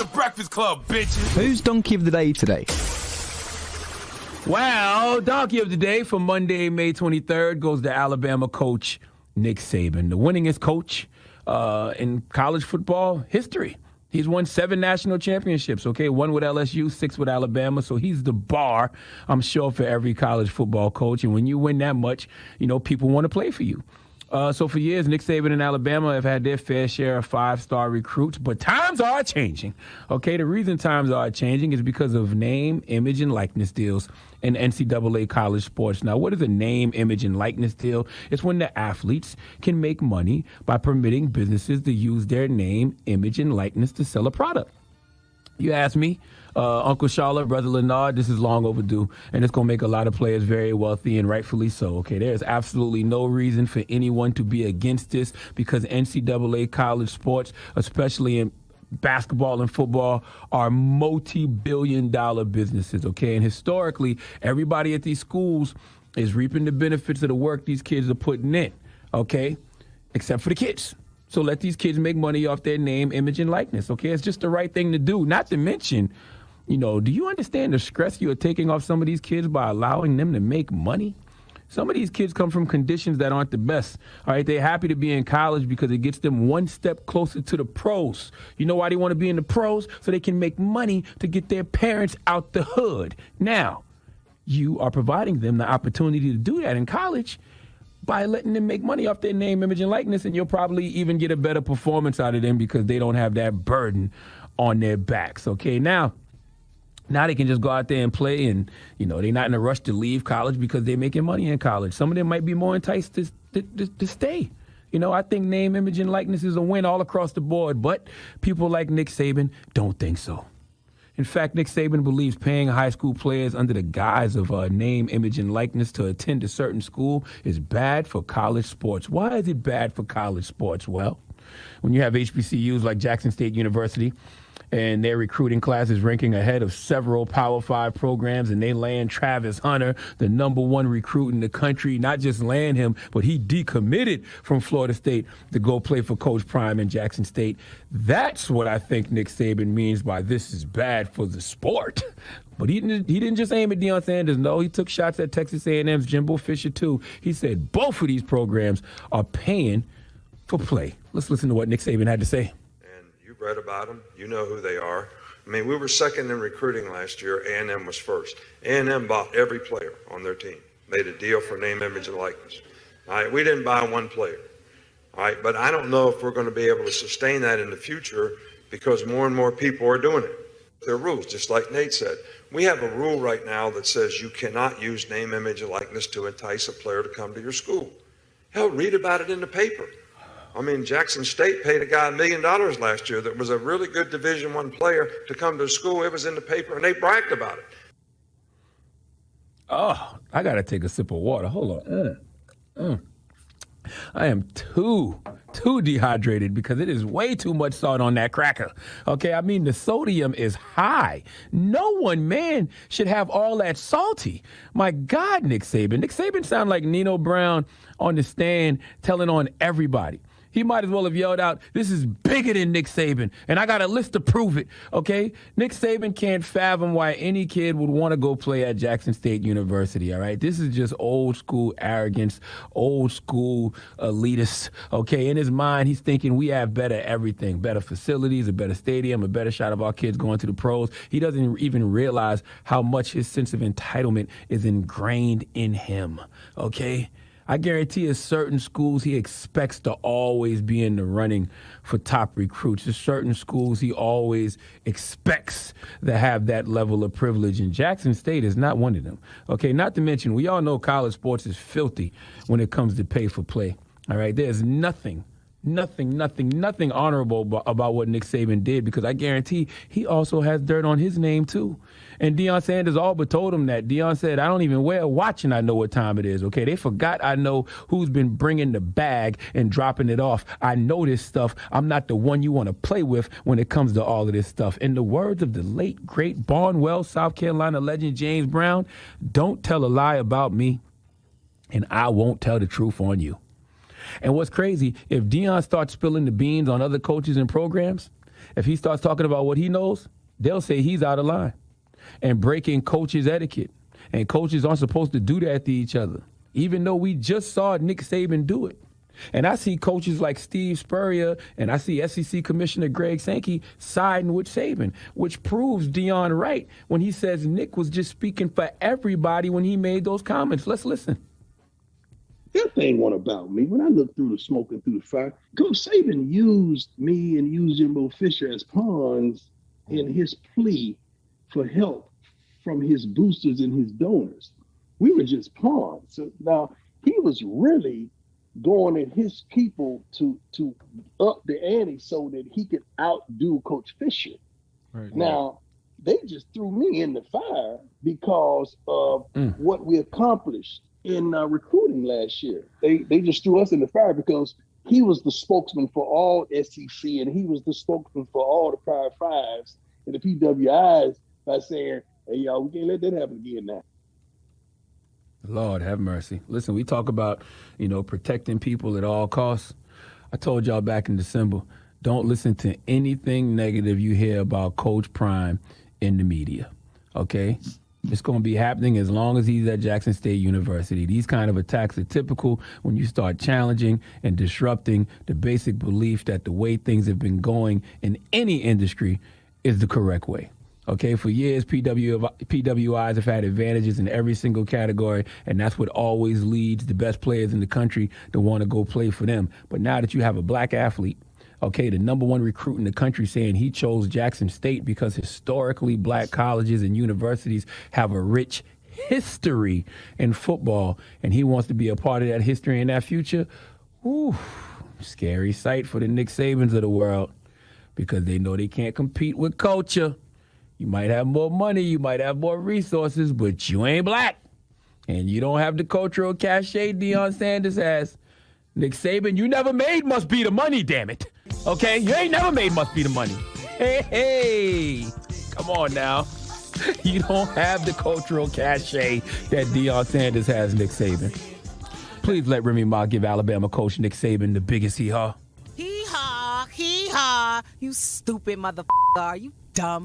the Breakfast Club, bitches. Who's Donkey of the Day today? Well, Donkey of the Day for Monday, May 23rd goes to Alabama coach Nick Saban, the winningest coach in college football history. He's won 7 national championships, okay? 1 with LSU, 6 with Alabama. So he's the bar, I'm sure, for every college football coach. And when you win that much, people want to play for you. So for years, Nick Saban and Alabama have had their fair share of 5-star recruits, but times are changing. Okay, the reason times are changing is because of name, image, and likeness deals in NCAA college sports. Now, what is a name, image, and likeness deal? It's when the athletes can make money by permitting businesses to use their name, image, and likeness to sell a product. You ask me, Uncle Charlotte, Brother Leonard, this is long overdue, and it's going to make a lot of players very wealthy, and rightfully so. Okay, there's absolutely no reason for anyone to be against this because NCAA college sports, especially in basketball and football, are multi-billion-dollar businesses, okay? And historically, everybody at these schools is reaping the benefits of the work these kids are putting in, okay? Except for the kids. So let these kids make money off their name, image, and likeness, okay? It's just the right thing to do. Not to mention, do you understand the stress you are taking off some of these kids by allowing them to make money? Some of these kids come from conditions that aren't the best, all right? They're happy to be in college because it gets them one step closer to the pros. You know why they want to be in the pros? So they can make money to get their parents out the hood. Now, you are providing them the opportunity to do that in college by letting them make money off their name, image, and likeness, and you'll probably even get a better performance out of them because they don't have that burden on their backs, okay? Now they can just go out there and play, and, they're not in a rush to leave college because they're making money in college. Some of them might be more enticed to stay. I think name, image, and likeness is a win all across the board, but people like Nick Saban don't think so. In fact, Nick Saban believes paying high school players under the guise of name, image, and likeness to attend a certain school is bad for college sports. Why is it bad for college sports? Well, when you have HBCUs like Jackson State University and their recruiting class is ranking ahead of several Power 5 programs, and they land Travis Hunter, the #1 recruit in the country, not just land him, but he decommitted from Florida State to go play for Coach Prime in Jackson State. That's what I think Nick Saban means by this is bad for the sport. But he didn't just aim at Deion Sanders. No, he took shots at Texas A&M's Jimbo Fisher, too. He said both of these programs are paying for play. Let's listen to what Nick Saban had to say. Read about them. You know who they are. I mean, we were second in recruiting last year. A&M was first. A&M bought every player on their team, made a deal for name, image, and likeness. All right, we didn't buy one player. All right, but I don't know if we're going to be able to sustain that in the future because more and more people are doing it. There are rules, just like Nate said. We have a rule right now that says you cannot use name, image, and likeness to entice a player to come to your school. Hell, read about it in the paper. I mean, Jackson State paid a guy $1 million last year that was a really good Division I player to come to school. It was in the paper, and they bragged about it. Oh, I got to take a sip of water. Hold on. I am too dehydrated because it is way too much salt on that cracker. Okay, I mean, the sodium is high. No one man should have all that salty. My God, Nick Saban. Nick Saban sound like Nino Brown on the stand telling on everybody. He might as well have yelled out, "This is bigger than Nick Saban, and I got a list to prove it," okay? Nick Saban can't fathom why any kid would want to go play at Jackson State University, all right? This is just old school arrogance, old school elitist, okay? In his mind, he's thinking we have better everything, better facilities, a better stadium, a better shot of our kids going to the pros. He doesn't even realize how much his sense of entitlement is ingrained in him, okay? I guarantee there's certain schools he expects to always be in the running for top recruits. There's certain schools he always expects to have that level of privilege, and Jackson State is not one of them. Okay, not to mention, we all know college sports is filthy when it comes to pay for play. All right, there's nothing honorable about what Nick Saban did because I guarantee he also has dirt on his name too. And Deion Sanders all but told him that. Deion said, "I don't even wear a watch and I know what time it is." Okay, they forgot I know who's been bringing the bag and dropping it off. I know this stuff. I'm not the one you want to play with when it comes to all of this stuff. In the words of the late, great Barnwell, South Carolina legend James Brown, "Don't tell a lie about me and I won't tell the truth on you." And what's crazy, if Deion starts spilling the beans on other coaches and programs, If he starts talking about what he knows, they'll say he's out of line and breaking coaches' etiquette. And coaches aren't supposed to do that to each other, even though we just saw Nick Saban do it. And I see coaches like Steve Spurrier and I see SEC Commissioner Greg Sankey siding with Saban, which proves Dion right when he says Nick was just speaking for everybody when he made those comments. Let's listen. That thing wasn't about me. When I looked through the smoke and through the fire, Coach Saban used me and used Jimbo Fisher as pawns in his plea for help from his boosters and his donors. We were just pawns. So now he was really going at his people to up the ante so that he could outdo Coach Fisher. Right. Now, they just threw me in the fire because of what we accomplished in recruiting last year. They just threw us in the fire because he was the spokesman for all SEC and he was the spokesman for all the Power Fives and the PWIs by saying, hey, y'all, we can't let that happen again now. Lord have mercy. Listen, we talk about, protecting people at all costs. I told y'all back in December, don't listen to anything negative you hear about Coach Prime in the media, okay? It's going to be happening as long as he's at Jackson State University. These kind of attacks are typical when you start challenging and disrupting the basic belief that the way things have been going in any industry is the correct way. Okay, for years, PWIs have had advantages in every single category, and that's what always leads the best players in the country to want to go play for them. But now that you have a black athlete, okay, the number one recruit in the country saying he chose Jackson State because historically black colleges and universities have a rich history in football, and he wants to be a part of that history and that future, scary sight for the Nick Sabans of the world because they know they can't compete with culture. You might have more money, you might have more resources, but you ain't black. And you don't have the cultural cachet Deion Sanders has. Nick Saban, you never made must be the money, damn it. Okay? You ain't never made must be the money. Hey, come on now. You don't have the cultural cachet that Deion Sanders has, Nick Saban. Please let Remy Ma give Alabama coach Nick Saban the biggest hee-haw. Hee-haw, hee-haw. You stupid motherfucker. You dumb.